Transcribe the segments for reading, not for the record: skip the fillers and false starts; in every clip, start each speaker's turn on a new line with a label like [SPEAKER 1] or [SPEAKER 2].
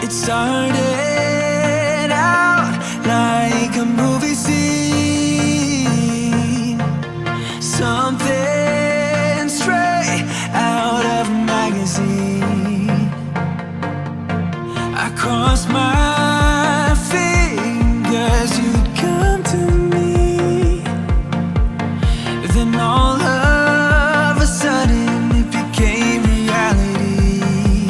[SPEAKER 1] It started out like a movie scene, something straight out of a magazine. I crossed my fingers you'd come to me, then all of a sudden it became reality.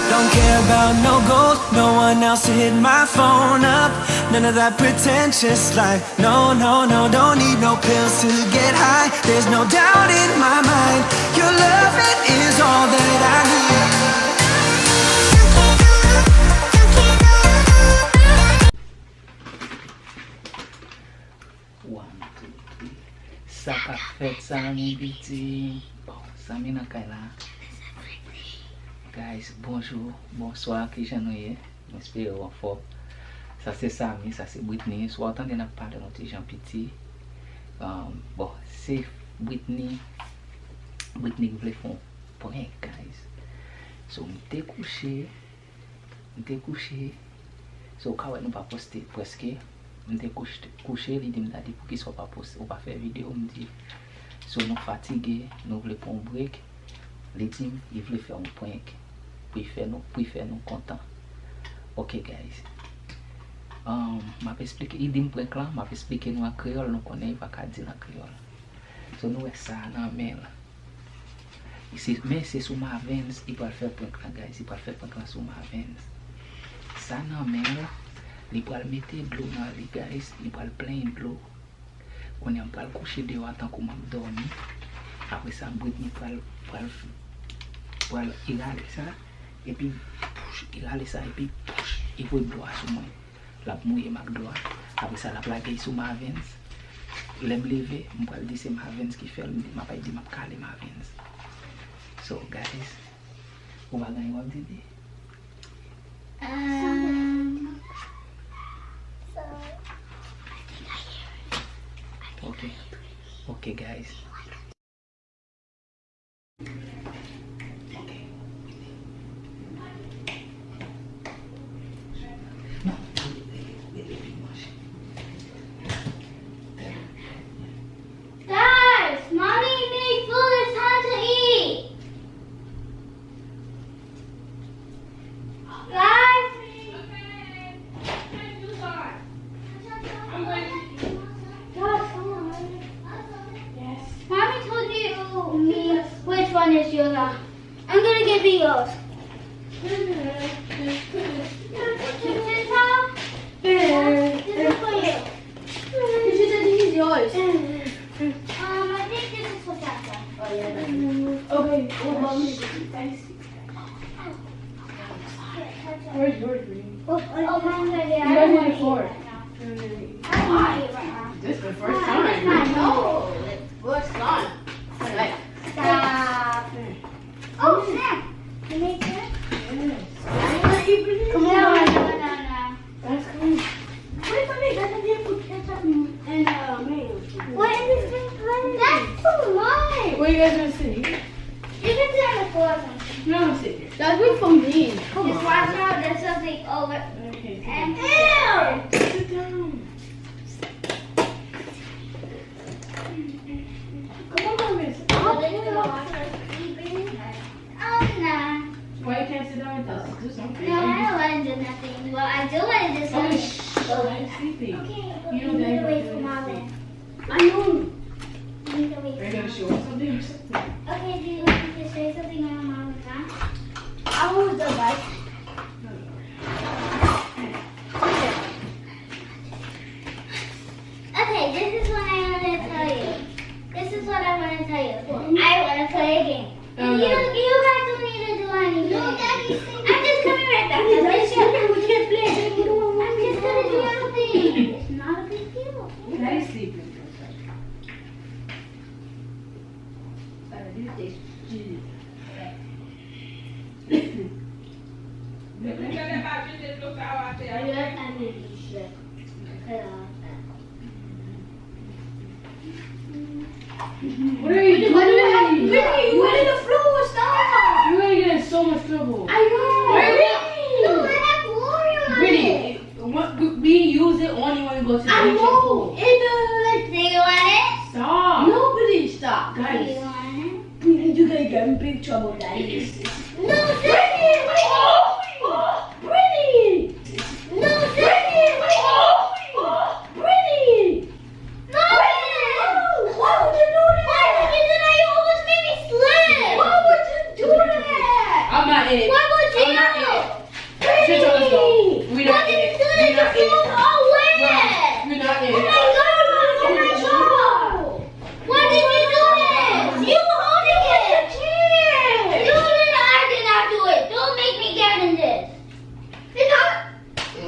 [SPEAKER 1] Don't care about no gold, no one else to hit my phone up. None of that pretentious life. No, no, no, don't need no pills to get high. There's no doubt in my mind, your love, it is all that I need.
[SPEAKER 2] One, two, three. Ça qu'a fait ça, mon petit. Bon, ça m'est dans la guys, bonjour, bonsoir, qui j'en ai. J'espère en forme. Ça c'est Samy, ça c'est Brittney. Soit attendez n'a pas de notre gens petit. Bon, c'est Brittney. Brittney qui voulait faire un point, guys. So, m'étais couché. So, quand on pas posté presque. M'étais couché, il dit m'dadi pour qu'il soit pas posté, ou pas faire vidéo, me dit. So, nous fatigués, nous voulons prendre un break. Les teams, ils voulaient faire un point. Puis faire nous contents. Ok, guys. M'a expliqué, il dit me point là, m'a expliqué nous en créole, nous connaissons pas qu'à dire en créole. So nous ça dans mail. Mais c'est sur Marvens, il va faire point là, guys, il va faire point là sur Marvens. Ça dans mail, il va mettre de l'eau dans les guys, il va plein de l'eau. On est pas le coucher dehors tant qu'on m'a dormi. Après ça, Brittney il a ça et puis il a ça et puis il faut doigt sur moi la mouiller ma doigt après ça la plaquer sur Marvens l'aime lever on va dire c'est Marvens qui fait m'a pas dit m'a caler Marvens. So guys on va gagner what did okay guys.
[SPEAKER 3] Is yours. I'm gonna give you yours. This is for you. You should say this is yours. I think this is for Tata. Oh yeah. Okay. Where's yours? Oh, mine's right there. You guys need it for.
[SPEAKER 4] This is the first time.
[SPEAKER 3] I know.
[SPEAKER 4] What's gone?
[SPEAKER 3] Stop. Oh, snap. Can they do it?
[SPEAKER 4] Yes.
[SPEAKER 3] Come on. No.
[SPEAKER 4] That's cool.
[SPEAKER 3] Wait for me. That's a beautiful ketchup and mayo. What is this thing playing? That's too much.
[SPEAKER 4] Where you guys gonna sit?
[SPEAKER 3] You can sit on the floor or something.
[SPEAKER 4] No, I'm sitting here. That's big for me. Come
[SPEAKER 3] Just
[SPEAKER 4] on.
[SPEAKER 3] watch out. There's something over.
[SPEAKER 4] Okay.
[SPEAKER 3] And ew.
[SPEAKER 4] Sit down. Come on, Miss.
[SPEAKER 3] Oh, nah.
[SPEAKER 4] Why you can't sit down with us? Do something.
[SPEAKER 3] No, I don't want to do nothing. Well, I do want to do
[SPEAKER 4] Oh,
[SPEAKER 3] something.
[SPEAKER 4] shh. I'm sleepy.
[SPEAKER 3] Okay, but
[SPEAKER 4] You
[SPEAKER 3] you
[SPEAKER 4] know
[SPEAKER 3] need to
[SPEAKER 4] that
[SPEAKER 3] wait
[SPEAKER 4] you're
[SPEAKER 3] for Marvin.
[SPEAKER 4] I know.
[SPEAKER 3] You need to wait
[SPEAKER 4] Are you
[SPEAKER 3] for
[SPEAKER 4] gonna show us something or something?
[SPEAKER 3] Okay, do you want me to say something on Marvin's time? I will the bike. Okay, this is what I want to tell you. This is what I want to tell you. I want to play a game.
[SPEAKER 4] Oh,
[SPEAKER 3] You
[SPEAKER 4] no.
[SPEAKER 3] guys don't need to do anything. No, Daddy. I'm just coming right back. We can't play. I'm just going to do everything. It's not a big deal.
[SPEAKER 4] Daddy's sleeping. What are you doing?
[SPEAKER 3] Brittney, where did the floor stop?
[SPEAKER 4] You're gonna get in so much trouble.
[SPEAKER 3] I know. No, Brittney! Brittney! No, Brittney! Brittney! No! Why would you do that? Why would you do that? You almost made me slip! Why would you do that?
[SPEAKER 4] I'm not in it.
[SPEAKER 3] Why would you?
[SPEAKER 4] I'm not in it.
[SPEAKER 3] Brittney!
[SPEAKER 4] Let's go. We
[SPEAKER 3] Why
[SPEAKER 4] not
[SPEAKER 3] did
[SPEAKER 4] in
[SPEAKER 3] you
[SPEAKER 4] it.
[SPEAKER 3] do
[SPEAKER 4] We
[SPEAKER 3] that?
[SPEAKER 4] not
[SPEAKER 3] Your
[SPEAKER 4] in it.
[SPEAKER 3] clothes all wet!
[SPEAKER 4] We're not in
[SPEAKER 3] Oh
[SPEAKER 4] it.
[SPEAKER 3] my God! Oh my God! Why did you do this? You holding it! You did I did not do it. Don't make me get in this.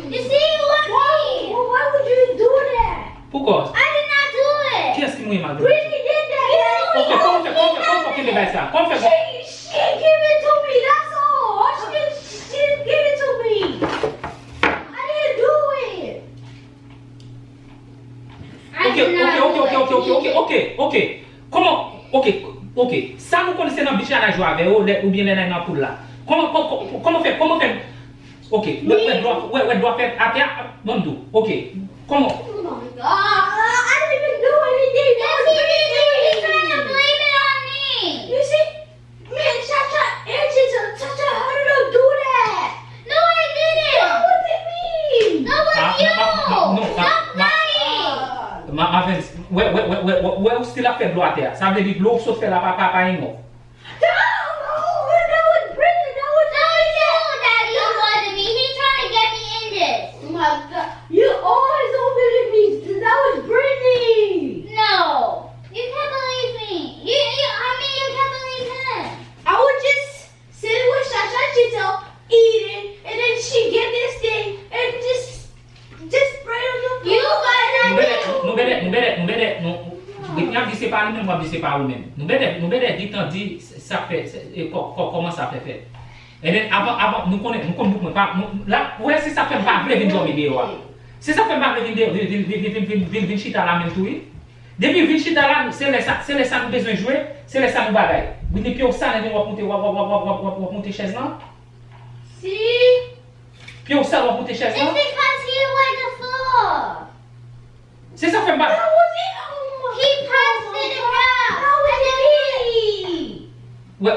[SPEAKER 3] You see, you want me. Why would you do that?
[SPEAKER 2] Pourquoi?
[SPEAKER 3] I did not do it.
[SPEAKER 2] Qui est-ce qui m'a mal?
[SPEAKER 3] Brittney did that.
[SPEAKER 2] Ok, comment fait qu'il déballe ça? Comment fait?
[SPEAKER 3] She gave it to me. That's all. She didn't give it to me. I didn't do it.
[SPEAKER 2] Ok. Comment? Ok. Ça nous connaissons dans le biche à la joie avec ou bien les nains pour là. Comment faire? Ok. Ouais, doit faire à terre. Non, tout. Ok. Comment?
[SPEAKER 3] Oh my God. I didn't even do anything. Yes, he did. He's trying to blame it on me. You see? Me and Chacha, how did I do that? No, I didn't. What was it mean? That was you. Stop lying.
[SPEAKER 2] Marvens, ouais, still a fait de l'eau à terre. Ça veut dire que l'eau saute fait la papa.
[SPEAKER 3] No, that was Brittney. That was you, Daddy. It wasn't me. He's trying to get me in this. Oh my God. You always opened me. That was Brittney. No. You can't believe me. You can't believe him. I was just sitting with Shasha Chito, eating, and then she get this thing, and just spray on the floor. You got that.
[SPEAKER 2] Nous bête. Brittney a dit c'est pas lui-même, moi dit c'est pas lui-même. Nous bête dit tant dit ça fait comment ça fait faire. Et then avant nous connaissons pas là ouais si ça fait pas venir dormir dehors. Si ça fait pas venir chita là même tout. Depuis venir chita là c'est les ça nous besoin jouer, c'est les ça nous bagaille. Brittney puis ça on monter chaise là.
[SPEAKER 3] See?
[SPEAKER 2] Puis on ça on monter chaise
[SPEAKER 3] It's
[SPEAKER 2] là.
[SPEAKER 3] because he went the floor.
[SPEAKER 2] C'est ça fait pas.
[SPEAKER 3] That was it. He passed it around. That was me.
[SPEAKER 2] Ouais,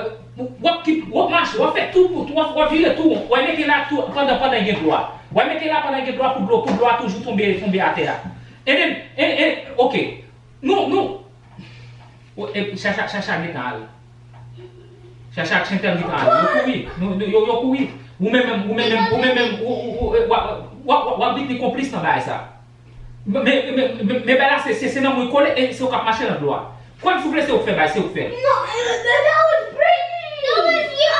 [SPEAKER 2] marche, on fait tout pour toi, on virer tout, on mettre là tout pendant une droit. On mettre là pendant une droit pour l'eau toujours tomber à terre. Et ok. Nous. Chacha détal. Chacha chanter détal. Yo courir. Ou même ou dit complice dans ça. Mais là c'est dans mon collègue et c'est au cap marcher dans droit. Quand vous voulez c'est au faire, c'est au faire.
[SPEAKER 3] No, that was Brittney. That was you.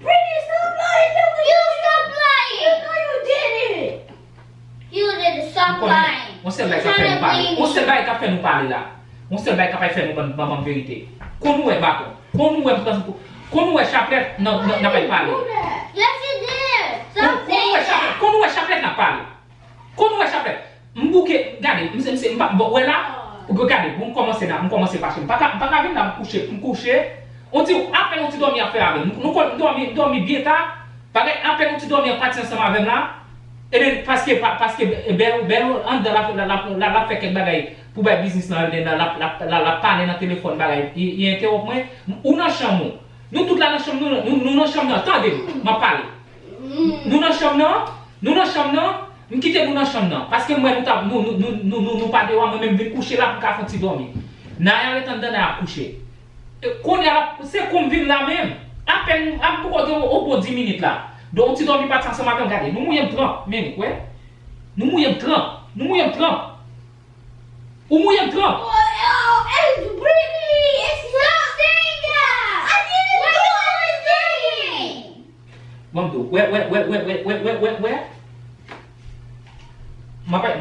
[SPEAKER 3] Brittney, stop lying. You stop lying. No, you didn't. You didn't stop lying.
[SPEAKER 2] On sait pas qu'à parler. On sait pas qu'à faire nous parler là. On sait pas qu'à faire nous maman vérité. Quand nous est bâton, quand nous est chapelet n'a pas parlé.
[SPEAKER 3] Yes, you did. Stop saying that.
[SPEAKER 2] Quand nous est chapelet n'a parlé. Quand nous est chapelet, m'bouquer, regardez, c'est bon là. Regardez, vous commencez par chez pas venir me coucher. On dit à peine on te dormir faire avec nous dormir bien tard. Parce que à peine on te dormir partir ensemble avec là. Et parce que ben en de la fait quelque bagaille pour faire business la parler dans téléphone bagaille il interrompt moi ou dans chambre nous toute là dans chambre nous dans chambre attendez m'a parler nous dans chambre nous quitter nous dans chambre parce que moi nous pas dehors moi même venir coucher là pour faire un petit dormir n'a rien attendre à coucher qu'on c'est comme vivre là même à peine pourquoi au bout 10 minutes là. Donc, tu dormis pas ce matin, regardez, nous mouillons grand, même, ouais. Nous mouillons grand. Ou mouillons grand.
[SPEAKER 3] Oh, it's Brittney! It's not saying that! I didn't do anything!
[SPEAKER 2] Mamdo, where? Mapai.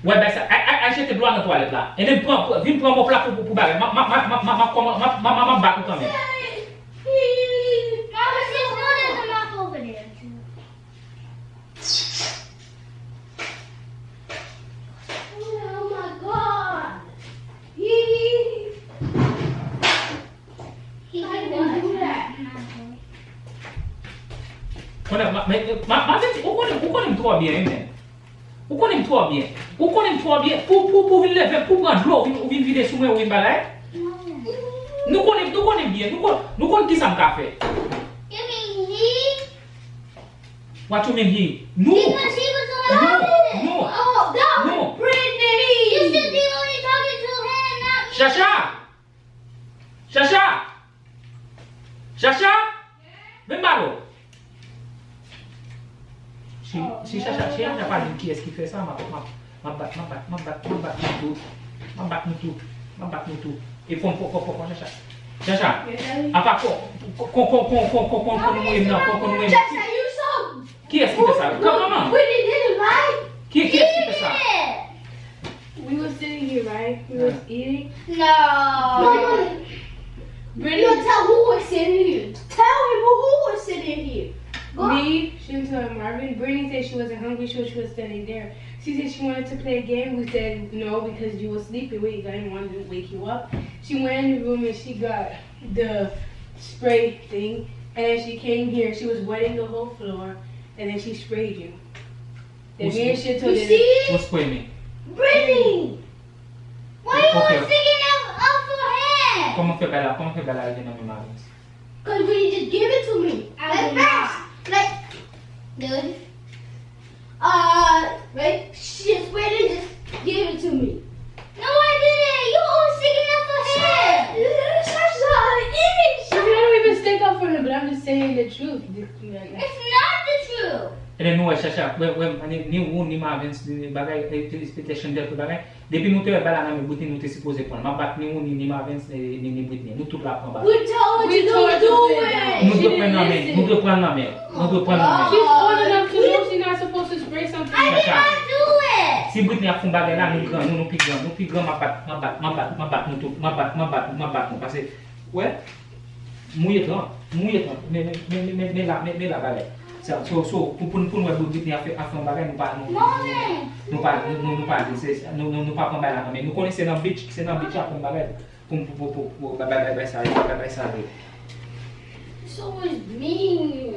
[SPEAKER 2] Ouais, ben ça, achète de l'eau dans la toilette là. Et viens prendre mon plat pour bagarre. Maman bat quand même. Vous connaissez trop bien, hein? Vous connaissez trop bien. Pour venir lever, pour prendre l'eau, ou venir vider sous moi ou une balade. Nous connaissons bien. Nous connaissons qui ça m'a fait.
[SPEAKER 3] You mean he?
[SPEAKER 2] What you mean he? No.
[SPEAKER 3] Because he was the one that did it.
[SPEAKER 2] No.
[SPEAKER 3] Oh, that
[SPEAKER 2] No.
[SPEAKER 3] was Brittney. You should be only talking to him, not me.
[SPEAKER 2] Chacha. Vem balo. Si Chacha pas dit qui est-ce qui fait ça, m'a battre nous tout. Et faut Chacha. Apa
[SPEAKER 3] Chacha, you so.
[SPEAKER 2] Qui est-ce qui fait ça? Comment?
[SPEAKER 3] Brittney did it, right?
[SPEAKER 2] Qui est-ce qui fait ça?
[SPEAKER 4] We were sitting here, right? We was eating.
[SPEAKER 3] No.
[SPEAKER 4] Brittney,
[SPEAKER 3] You don't tell who was sitting here. Tell him who was sitting here. Go.
[SPEAKER 4] me, she was telling Marvin. Brittney said she wasn't hungry, so she was standing there. She said she wanted to play a game. We said no because you were sleeping. We didn't want to wake you up. She went in the room and she got the spray thing. And then she came here. She was wetting the whole floor. And then she sprayed you. Then me and she told
[SPEAKER 3] You
[SPEAKER 4] her.
[SPEAKER 3] see?
[SPEAKER 2] What's for me?
[SPEAKER 3] Brittney. Why you
[SPEAKER 2] Okay.
[SPEAKER 3] always sticking up for him?
[SPEAKER 2] Comment fait Bella avec nos Marvens?
[SPEAKER 3] Because Brittney just give it to me. Like fast. Like, dude. Right? She just went and just gave it to me. No, I didn't. You always sticking up for him.
[SPEAKER 4] She don't even stick up for him, but I'm just saying the truth.
[SPEAKER 3] It's not the truth.
[SPEAKER 2] Et then nous Chacha, ni Marvens bagay expectation de bagay. Depuis nous te Bella na me Brittney nous te supposé prendre. M'a battre ni Marvens ni Brittney. Nous tout la prendre.
[SPEAKER 3] We told you to do it.
[SPEAKER 2] Nous devons prendre la main.
[SPEAKER 4] She's old enough to know she's not supposed to spray something.
[SPEAKER 3] I did not do it.
[SPEAKER 2] Si Brittney a fait bagay là, nous plus grand, m'a battre nous tout, m'a battre parce que ouais, mouiller trop, mais la bagay. So pour nous Brittney a fait un bagay nous pas prendre bagay mais nous connaissons dans beach, c'est dans beach a prendre bagay pour bagay ça.
[SPEAKER 3] So was mean.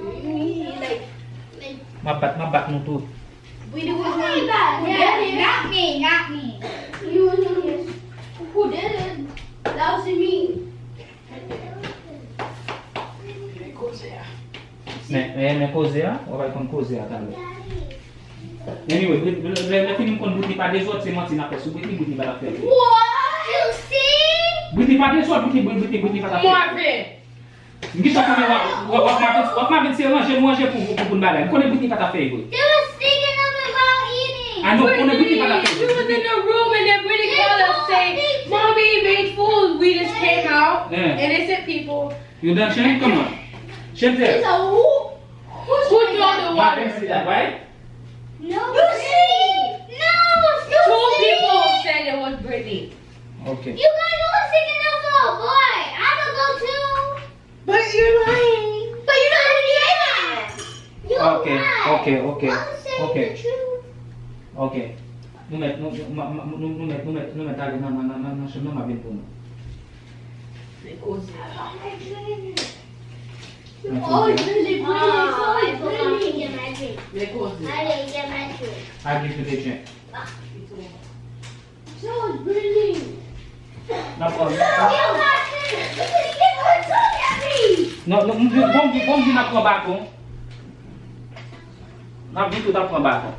[SPEAKER 3] Like
[SPEAKER 2] M'a battre nous tout.
[SPEAKER 3] we did was really bad. Yeah, not me. You who did it? That was me.
[SPEAKER 2] Mais causer là, on va comme causer à table. Anyway, le film qu'on Brittney pas des autres, c'est menti n'a fait sur Brittney pas la faire.
[SPEAKER 3] What? You see?
[SPEAKER 2] Brittney pas des autres, Brittney pas la faire.
[SPEAKER 4] Marvin!
[SPEAKER 2] Ngi ça comment Marvin c'est manger pour balade. Connais Brittney pas la faire.
[SPEAKER 3] They were sticking up about eating.
[SPEAKER 2] Ah non, connais Brittney pas la
[SPEAKER 4] We
[SPEAKER 2] faire.
[SPEAKER 4] was in the room and then Brittany called us saying, Mommy made food. We just came out
[SPEAKER 2] Yeah.
[SPEAKER 4] and it said people.
[SPEAKER 2] You done change come on. Change
[SPEAKER 3] It's
[SPEAKER 2] there.
[SPEAKER 3] a who?
[SPEAKER 4] Who threw the
[SPEAKER 2] Marvin
[SPEAKER 4] water?
[SPEAKER 2] see that, right?
[SPEAKER 3] No. You see? No.
[SPEAKER 4] Two people said it was Brittany.
[SPEAKER 2] Okay.
[SPEAKER 3] You guys were sticking up for a boy. I'm gonna go too.
[SPEAKER 4] But you're lying.
[SPEAKER 3] But you're not gonna get it. You
[SPEAKER 2] Okay,
[SPEAKER 3] lied.
[SPEAKER 2] okay.
[SPEAKER 3] I'm saying
[SPEAKER 2] Okay.
[SPEAKER 3] the truth.
[SPEAKER 2] Okay. Nous mettons aller dans chemin ma bien pour nous.
[SPEAKER 3] You always really bring it.
[SPEAKER 5] I
[SPEAKER 3] So
[SPEAKER 5] forgot to
[SPEAKER 3] bring
[SPEAKER 5] get
[SPEAKER 3] it.
[SPEAKER 5] my drink.
[SPEAKER 4] Because
[SPEAKER 5] I didn't get my drink.
[SPEAKER 2] I give you the drink.
[SPEAKER 3] So bring.
[SPEAKER 2] No problem.
[SPEAKER 3] You got this. You were talking at me.
[SPEAKER 2] Non, bon dit n'a prend bâton. N'a dit tout à prend bâton.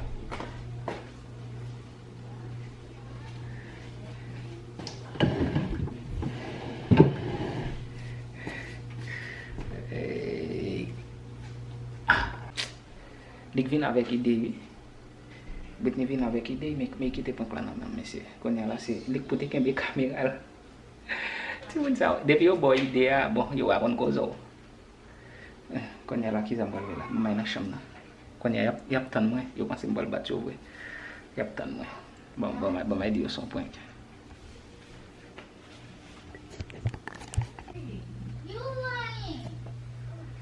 [SPEAKER 2] Lik vin avec idée. Brittney vin avec idée mais qui te prend plan nan monsieur. Connait là c'est lik pour te kembe caméra. Tu vois ça depuis au boy idée bon yo a kon kozo. Connait là qui zambal là may na chamna. Connait yap tan moi yo pense mbal bat yo we. Yap tan moi. Bon may dire son point.
[SPEAKER 3] You lying.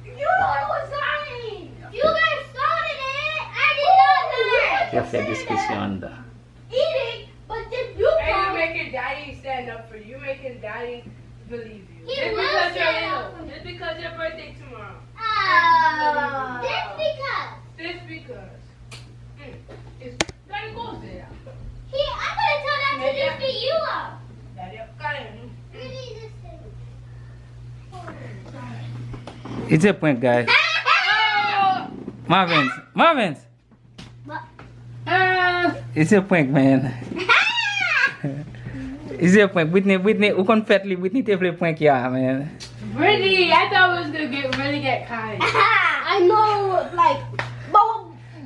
[SPEAKER 3] You was lying. You guys started it. I did not lie.
[SPEAKER 2] Ya fait discussion da.
[SPEAKER 3] Eating, but then you
[SPEAKER 4] and you
[SPEAKER 3] come.
[SPEAKER 4] making daddy stand up for you. You making daddy believe you.
[SPEAKER 3] He
[SPEAKER 4] Just
[SPEAKER 3] will
[SPEAKER 4] because you're
[SPEAKER 3] stand up
[SPEAKER 4] ill.
[SPEAKER 3] for me.
[SPEAKER 4] Just because your birthday tomorrow.
[SPEAKER 3] That's because
[SPEAKER 4] Just because. It's daddy goes there.
[SPEAKER 3] I'm gonna tell that to just beat you up.
[SPEAKER 4] Daddy, got him.
[SPEAKER 3] Really, this thing.
[SPEAKER 2] It's a prank, guys. Marvens. It's a prank, man. It's a prank. Brittney, who confetti Brittney te play prank ya, man.
[SPEAKER 4] Brittney, I thought we was gonna really get caught.
[SPEAKER 3] I know, like,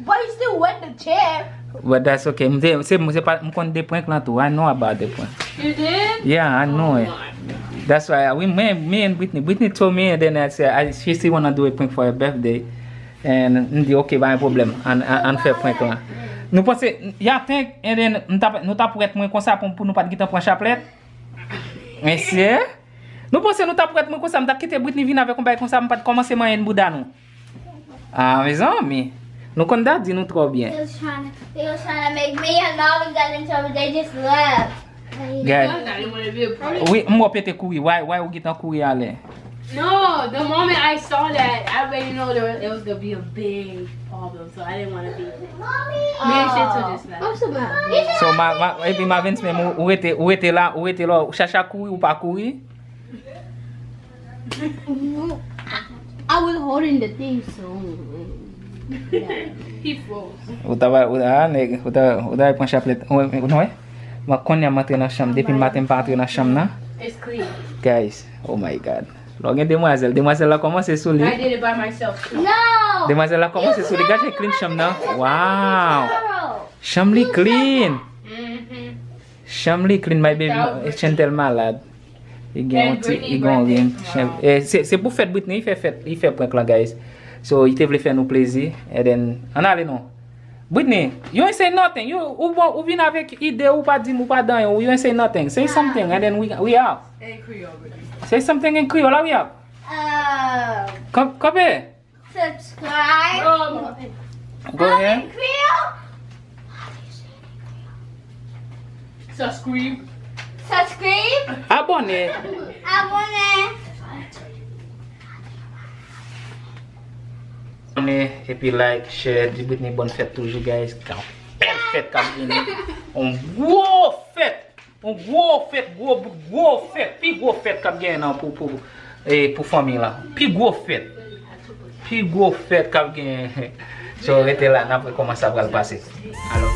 [SPEAKER 3] but you still wet the chair.
[SPEAKER 2] But that's okay. I'm going to prank lah too. I know about the prank.
[SPEAKER 4] You did?
[SPEAKER 2] Yeah, I know it. That's why me and Brittney told me, and then I said she still wanna do a prank for her birthday, and okay, pas un problème, on fait prank là. Nous pensons, y'a tank, et then nous t'a pour être moins comme ça pour nous pas quitter pour chapelet. Mais c'est, nous pensons nous t'a pour être moins comme ça, m't'a quitté Brittney vient avec un bail comme ça, m'pas commencer manger une bouda nous. Ah mes amis, nous connaissons dit nous trop bien.
[SPEAKER 3] He was trying to make me and Marvin got in trouble. They just left.
[SPEAKER 2] Guys,
[SPEAKER 4] I didn't want to be a part.
[SPEAKER 2] oui, moi pété courir. Why vous quitter courir aller?
[SPEAKER 4] No, the moment I saw that, I already know it was gonna be a big problem, so I didn't want to be. Me and Shinto just left.
[SPEAKER 3] I'm so mad.
[SPEAKER 2] So et puis Marvens même où était là, chercher à courir ou pas courir?
[SPEAKER 3] I was holding the thing, so.
[SPEAKER 4] He froze.
[SPEAKER 2] Udah prend chapelet. Non, ma konya matin na chambre depuis matin pas entrer na chambre na.
[SPEAKER 4] It's clean.
[SPEAKER 2] Guys, oh my god. Logo demoiselle là commence à souler.
[SPEAKER 4] I did it by myself.
[SPEAKER 3] No!
[SPEAKER 2] Demoiselle là commence à souler. Gars, clean chambre na. Wow. Chambre clean. Chambre clean, my baby. Chantel malade. Il gagne. C'est pour faire Brittney, il fait prank là, guys. So il te voulait faire nous plaisir. And then, on allait non. Brittney, you ain't say nothing. You ou vient avec idée ou pas dire ou pas dans you ain't say nothing. Say something and then we out.
[SPEAKER 4] In Creole.
[SPEAKER 2] Say something in Creole, we out. Come here.
[SPEAKER 3] Subscribe.
[SPEAKER 2] Go ahead.
[SPEAKER 3] In Creole?
[SPEAKER 4] Subscribe.
[SPEAKER 3] Subscribe.
[SPEAKER 2] Abonnez.
[SPEAKER 3] Abonnez.
[SPEAKER 2] Et puis like, share, dis Brittney bonne fête toujours, guys. Belle fête comme on gros fête, puis gros fête comme gain pour famille là. Puis gros fête comme gain. So restez là, n'a pas comment ça va le passer. Alors